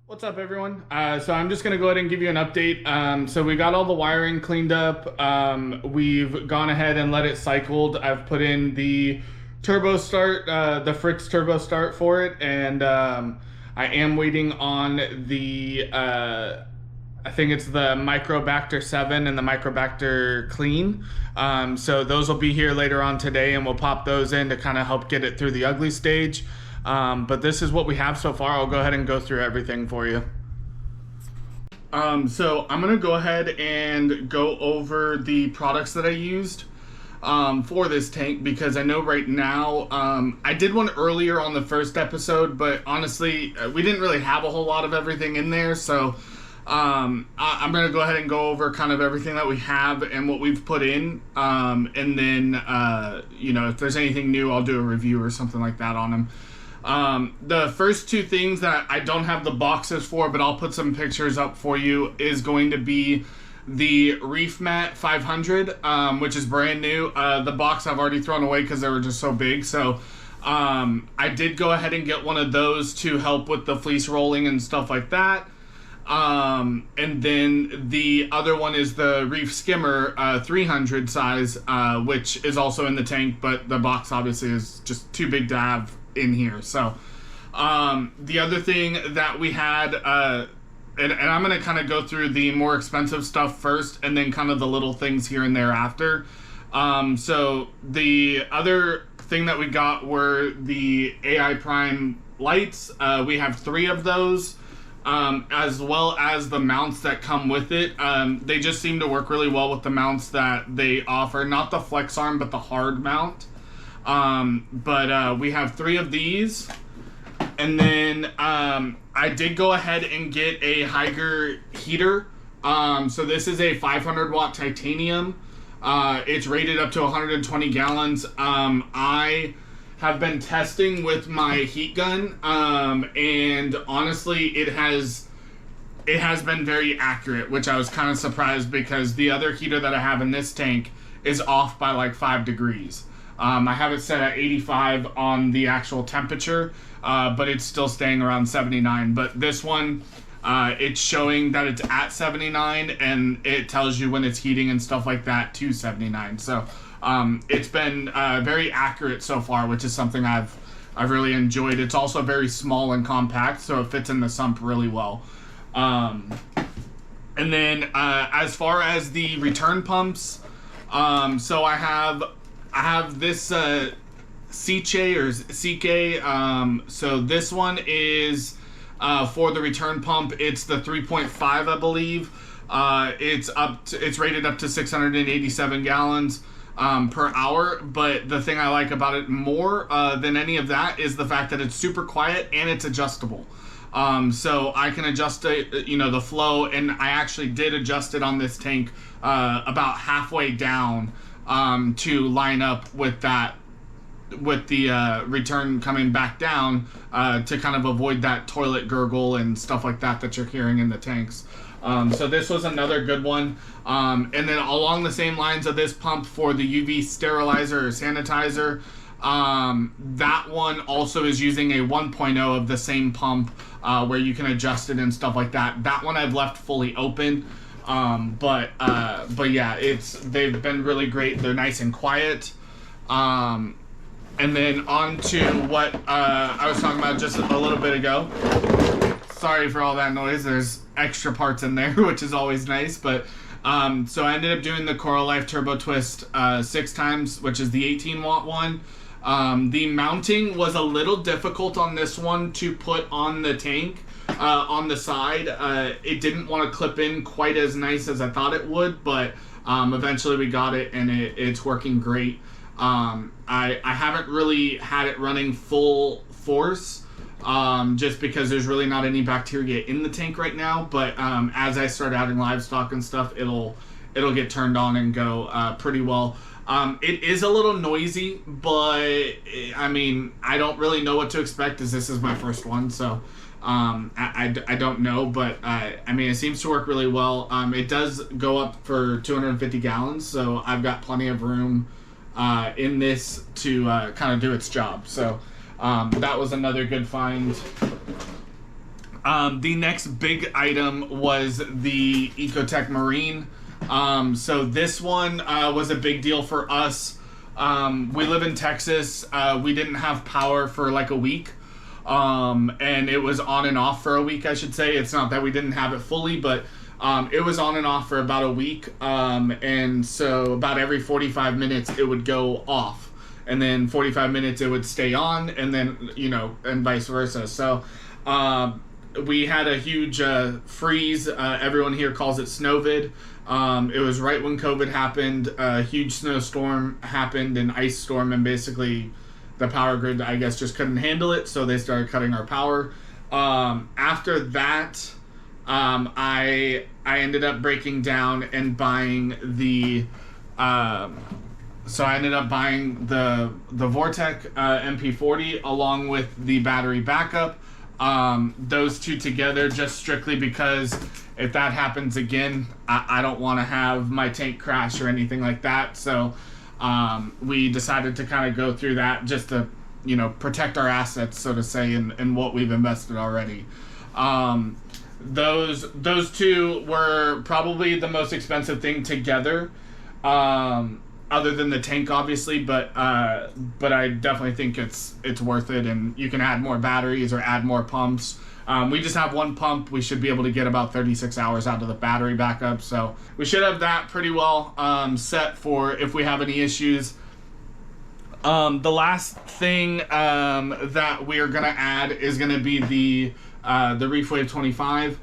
What's up, everyone? So I'm just going to go ahead and give you an update. So we got all the wiring cleaned up. We've gone ahead and let it cycled. I've put in the turbo start, the Fritz turbo start for it, and I am waiting on the, I think it's the Microbacter 7 and the Microbacter Clean. So those will be here later on today, and we'll pop those in to kind of help get it through the ugly stage. But this is what we have so far. I'll go ahead and go through everything for you. So I'm going to go ahead and go over the products that I used for this tank, because I know right now, I did one earlier on the first episode, but honestly, we didn't really have a whole lot of everything in there. So I'm going to go ahead and go over kind of everything that we have and what we've put in. And then, you know, if there's anything new, I'll do a review or something like that on them. The first two things that I don't have the boxes for, but I'll put some pictures up for you, is going to be the Reef Mat 500, which is brand new. The box I've already thrown away because they were just so big. So I did go ahead and get one of those to help with the fleece rolling and stuff like that. And then the other one is the Reef Skimmer 300 size, which is also in the tank, but the box obviously is just too big to have in here. So the other thing that we had, and I'm going to kind of go through the more expensive stuff first, and then kind of the little things here and there after. So the other thing that we got were the AI Prime lights. We have 3 of those, as well as the mounts that come with it. They just seem to work really well with the mounts that they offer, not the flex arm, but the hard mount. We have 3 of these, and then I did go ahead and get a Gyre heater. So this is a 500 watt titanium. It's rated up to 120 gallons. I have been testing with my heat gun, and honestly, it has been very accurate, which I was kind of surprised, because the other heater that I have in this tank is off by like 5 degrees. I have it set at 85 on the actual temperature, but it's still staying around 79. But this one, it's showing that it's at 79, and it tells you when it's heating and stuff like that to 79. So it's been very accurate so far, which is something I've really enjoyed. It's also very small and compact, so it fits in the sump really well. And then as far as the return pumps, so I have this CK or CK. So this one is for the return pump. It's the 3.5, I believe. It's rated up to 687 gallons per hour. But the thing I like about it more than any of that is the fact that it's super quiet and it's adjustable. So I can adjust it, you know, the flow, and I actually did adjust it on this tank about halfway down, to line up with that, with the return coming back down, to kind of avoid that toilet gurgle and stuff like that you're hearing in the tanks. So this was another good one. And then along the same lines of this pump for the UV sterilizer or sanitizer, that one also is using a 1.0 of the same pump, where you can adjust it and stuff like that. That one I've left fully open. But yeah, they've been really great. They're nice and quiet. And then on to what I was talking about just a little bit ago. Sorry for all that noise. There's extra parts in there, which is always nice. But so I ended up doing the Coral Life Turbo Twist 6 times, which is the 18 watt one. The mounting was a little difficult on this one to put on the tank. On the side, it didn't want to clip in quite as nice as I thought it would, but eventually we got it, and it's working great. I haven't really had it running full force, just because there's really not any bacteria in the tank right now, but as I start adding livestock and stuff, it'll get turned on and go pretty well. It is a little noisy, but I mean, I don't really know what to expect, as this is my first one, so I don't know, but I mean, it seems to work really well. It does go up for 250 gallons, so I've got plenty of room in this to kind of do its job. So that was another good find. The next big item was the Ecotech Marine. So this one was a big deal for us. We live in Texas. We didn't have power for like a week. And it was on and off for a week, I should say. It's not that we didn't have it fully, but it was on and off for about a week. And so about every 45 minutes it would go off. And then 45 minutes it would stay on, and then, you know, and vice versa. So we had a huge freeze. Everyone here calls it snowvid. It was right when COVID happened. A huge snowstorm happened, an ice storm, and basically the power grid, I guess, just couldn't handle it, so they started cutting our power. After that, I ended up breaking down and buying the Vortech MP40 along with the battery backup. Those two together, just strictly because if that happens again, I don't want to have my tank crash or anything like that. So we decided to kind of go through that just to, you know, protect our assets, so to say, in what we've invested already. Those two were probably the most expensive thing together, other than the tank, obviously, but I definitely think it's worth it, and you can add more batteries or add more pumps. We just have one pump. We should be able to get about 36 hours out of the battery backup, so we should have that pretty well set for if we have any issues. The last thing that we are going to add is going to be the Reefwave 25.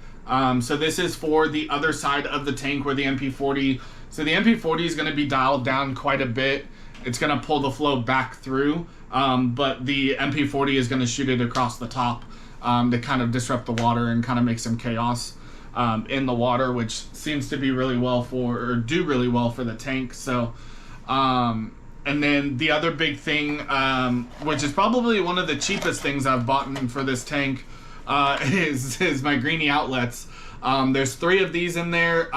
So this is for the other side of the tank where the MP40. So the MP40 is going to be dialed down quite a bit. It's going to pull the flow back through, but the MP40 is going to shoot it across the top to kind of disrupt the water and kind of make some chaos in the water, which seems to be really well for, or do really well for the tank. So, and then the other big thing, which is probably one of the cheapest things I've bought for this tank, is my greenie outlets. There's 3 of these in there.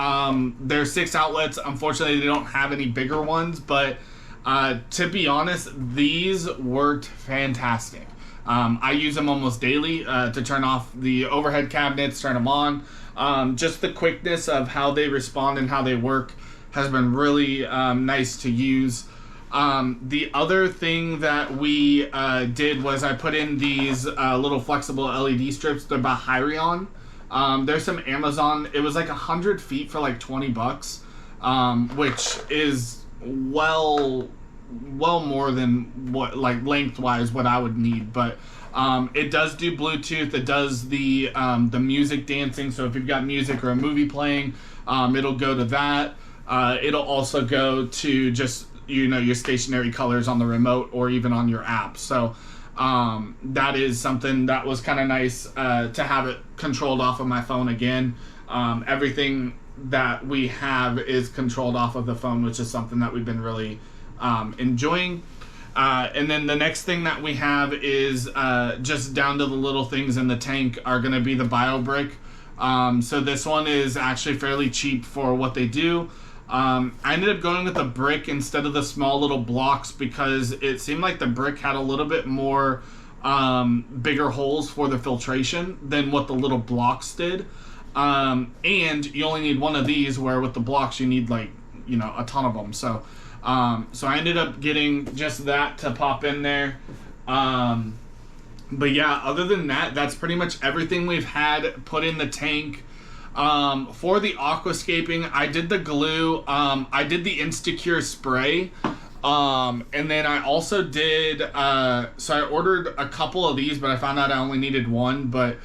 There's 6 outlets. Unfortunately, they don't have any bigger ones, but to be honest, these worked fantastic. I use them almost daily to turn off the overhead cabinets, turn them on. Just the quickness of how they respond and how they work has been really nice to use. The other thing that we did was I put in these little flexible LED strips. They're by Hyrion. There's some Amazon. It was like 100 feet for like $20, which is well more than what, like, lengthwise what I would need. But it does do Bluetooth. It does the music dancing. So if you've got music or a movie playing, it'll go to that. It'll also go to just, you know, your stationary colors on the remote or even on your app. So that is something that was kind of nice to have it controlled off of my phone again. Everything that we have is controlled off of the phone, which is something that we've been really enjoying. And then the next thing that we have is just down to the little things in the tank are going to be the bio brick. So this one is actually fairly cheap for what they do. I ended up going with the brick instead of the small little blocks because it seemed like the brick had a little bit more bigger holes for the filtration than what the little blocks did. And you only need one of these, where with the blocks you need, like, you know, a ton of them. So I ended up getting just that to pop in there. But yeah, other than that, that's pretty much everything we've had put in the tank. For the aquascaping, I did the glue, I did the Instacure spray, and then I also did, so I ordered a couple of these, but I found out I only needed one, but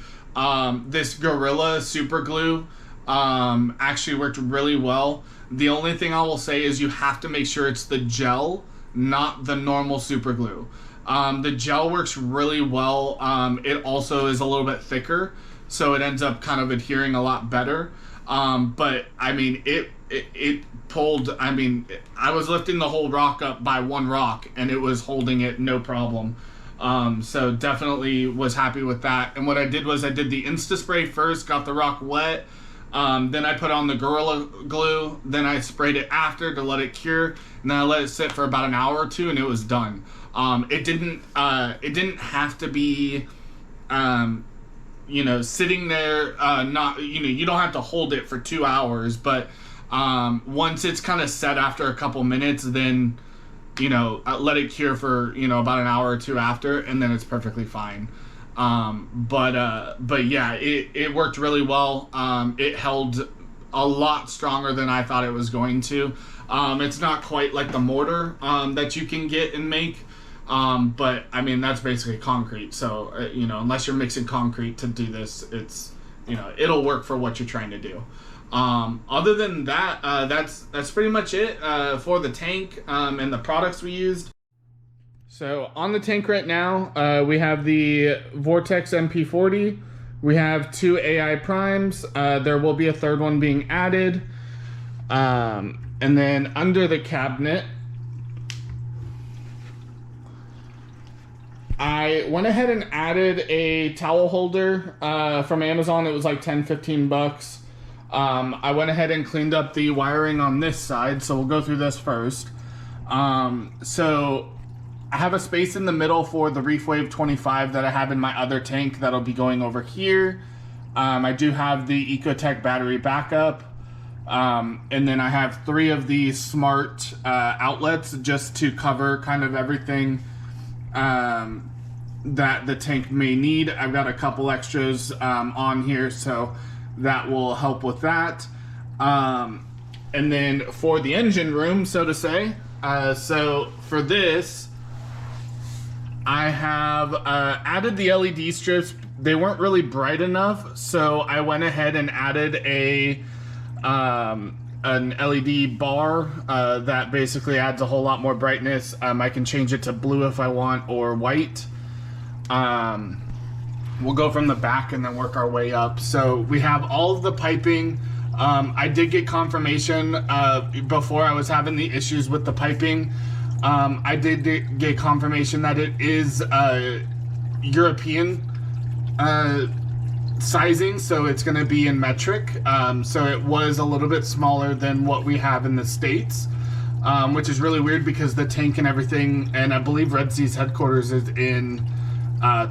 this Gorilla super glue actually worked really well. The only thing I will say is you have to make sure it's the gel, not the normal super glue. The gel works really well. It also is a little bit thicker, so it ends up kind of adhering a lot better. But I mean, it pulled, I mean, I was lifting the whole rock up by one rock and it was holding it no problem. So definitely was happy with that. And what I did was I did the Insta Spray first, got the rock wet. Then I put on the Gorilla Glue. Then I sprayed it after to let it cure. And then I let it sit for about an hour or two and it was done. It didn't have to be, sitting there, not, you don't have to hold it for 2 hours, but once it's kind of set after a couple minutes, then, let it cure for, about an hour or two after, and then it's perfectly fine. But yeah, it worked really well. It held a lot stronger than I thought it was going to. It's not quite like the mortar that you can get and make, but I mean, that's basically concrete. So, unless you're mixing concrete to do this, it's, it'll work for what you're trying to do. Other than that, that's pretty much it for the tank and the products we used. So on the tank right now, we have the Vortex MP40. We have 2 AI primes. There will be a third one being added. And then under the cabinet, I went ahead and added a towel holder from Amazon. It was like 10-15 bucks. I went ahead and cleaned up the wiring on this side, so we'll go through this first. So I have a space in the middle for the Reefwave 25 that I have in my other tank that'll be going over here. I do have the Ecotech battery backup. And then I have 3 of these smart outlets just to cover kind of everything that the tank may need. I've got a couple extras on here, so that will help with that. And then for the engine room, so to say, so for this, I have added the LED strips. They weren't really bright enough, so I went ahead and added an LED bar that basically adds a whole lot more brightness. I can change it to blue if I want, or white. We'll go from the back and then work our way up. So we have all of the piping. I did get confirmation before I was having the issues with the piping. I did get confirmation that it is European sizing, so it's going to be in metric. So it was a little bit smaller than what we have in the States, which is really weird because the tank and everything, and I believe RedSea's headquarters is in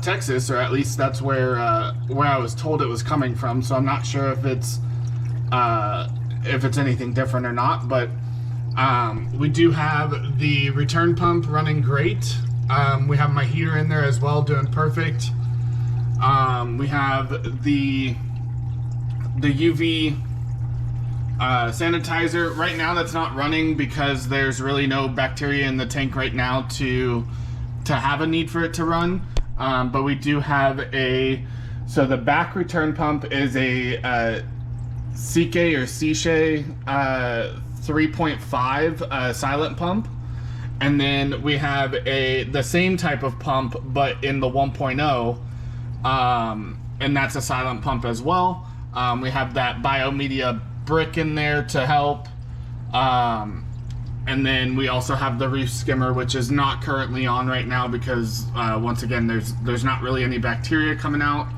Texas, or at least that's where I was told it was coming from. So I'm not sure if it's anything different or not, but we do have the return pump running great. We have my heater in there as well, doing perfect. We have the UV sanitizer. Right now that's not running because there's really no bacteria in the tank right now to have a need for it to run. But we do have so the back return pump is a CK or Seashay 3.5 silent pump. And then we have the same type of pump, but in the 1.0. And that's a silent pump as well. We have that biomedia brick in there to help. And then we also have the Reef Skimmer, which is not currently on right now because once again, there's not really any bacteria coming out.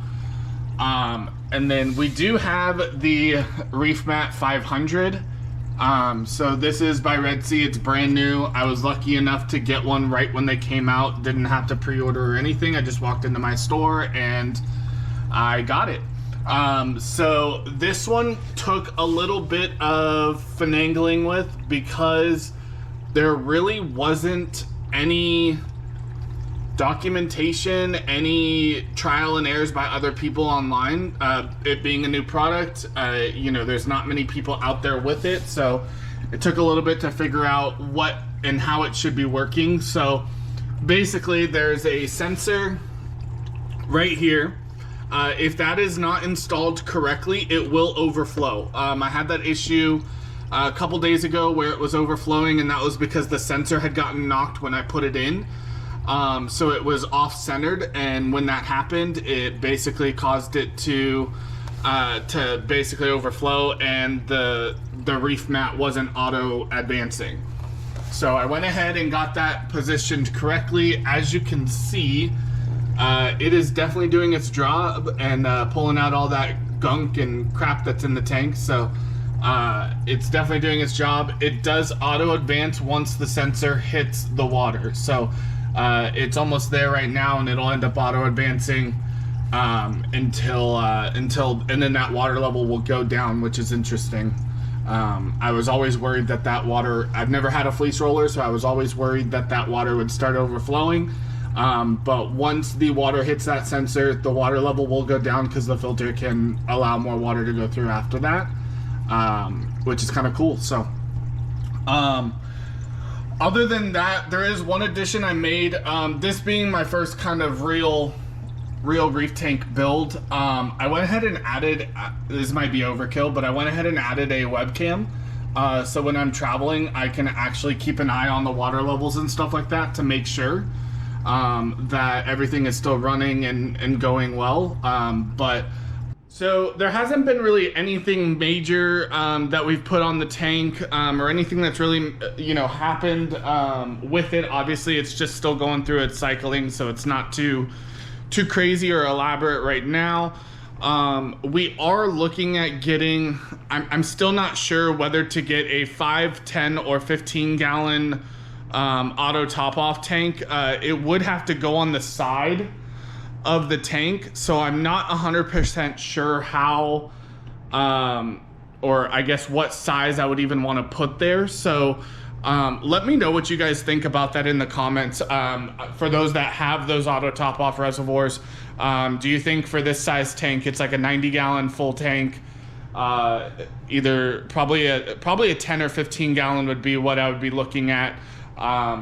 And then we do have the Reef Mat 500. So this is by RedSea. It's brand new. I was lucky enough to get one right when they came out. Didn't have to pre-order or anything. I just walked into my store and I got it. So this one took a little bit of finagling with because there really wasn't any documentation, any trial and errors by other people online. It being a new product, there's not many people out there with it, so it took a little bit to figure out what and how it should be working. So basically there's a sensor right here. If that is not installed correctly, it will overflow. I had that issue a couple days ago where it was overflowing, and that was because the sensor had gotten knocked when I put it in. So it was off-centered, and when that happened, it basically caused it to basically overflow, and the Reef Mat wasn't auto-advancing. So I went ahead and got that positioned correctly. As you can see, it is definitely doing its job and pulling out all that gunk and crap that's in the tank. So it's definitely doing its job. It does auto-advance once the sensor hits the water. So it's almost there right now, and it'll end up auto-advancing until and then that water level will go down, which is interesting. I was always worried that water, I've never had a fleece roller, so I was always worried that water would start overflowing. But once the water hits that sensor, the water level will go down because the filter can allow more water to go through after that, which is kind of cool. So, other than that, there is one addition I made. This being my first kind of real reef tank build, I went ahead and added, this might be overkill, but I went ahead and added a webcam. So when I'm traveling, I can actually keep an eye on the water levels and stuff like that to make sure that everything is still running and going well. So there hasn't been really anything major that we've put on the tank or anything that's really, happened with it. Obviously, it's just still going through its cycling, so it's not too crazy or elaborate right now. We are looking at getting, I'm still not sure whether to get a 5, 10, or 15 gallon auto top off tank. It would have to go on the side of the tank, so I'm not 100% sure how or I guess what size I would even want to put there. So let me know what you guys think about that in the comments. For those that have those auto top off reservoirs, do you think for this size tank it's like a 90 gallon full tank? Either probably a 10 or 15 gallon would be what I would be looking at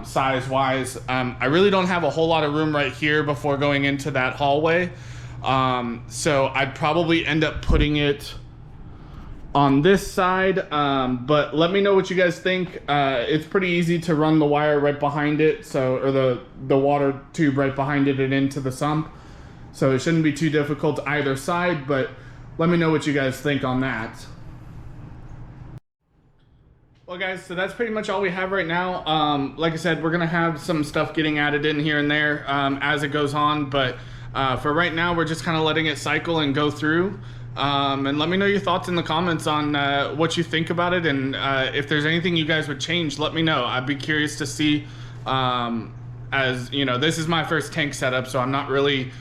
size wise. I really don't have a whole lot of room right here before going into that hallway, so I'd probably end up putting it on this side, but let me know what you guys think. It's pretty easy to run the wire right behind it, or the water tube right behind it and into the sump, so it shouldn't be too difficult either side, but let me know what you guys think on that. Well guys, so that's pretty much all we have right now. Like I said, we're gonna have some stuff getting added in here and there as it goes on, but for right now we're just kind of letting it cycle and go through. And let me know your thoughts in the comments on what you think about it, and if there's anything you guys would change, let me know. I'd be curious to see, as you know, this is my first tank setup, so I'm not really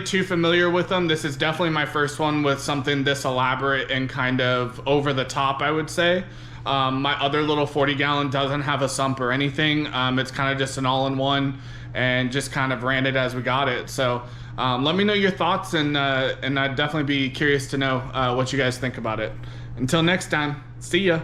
too familiar with them. This is definitely my first one with something this elaborate and kind of over the top, I would say. My other little 40 gallon doesn't have a sump or anything. It's kind of just an all-in-one and just kind of ran it as we got it. So let me know your thoughts, and I'd definitely be curious to know what you guys think about it. Until next time, see ya.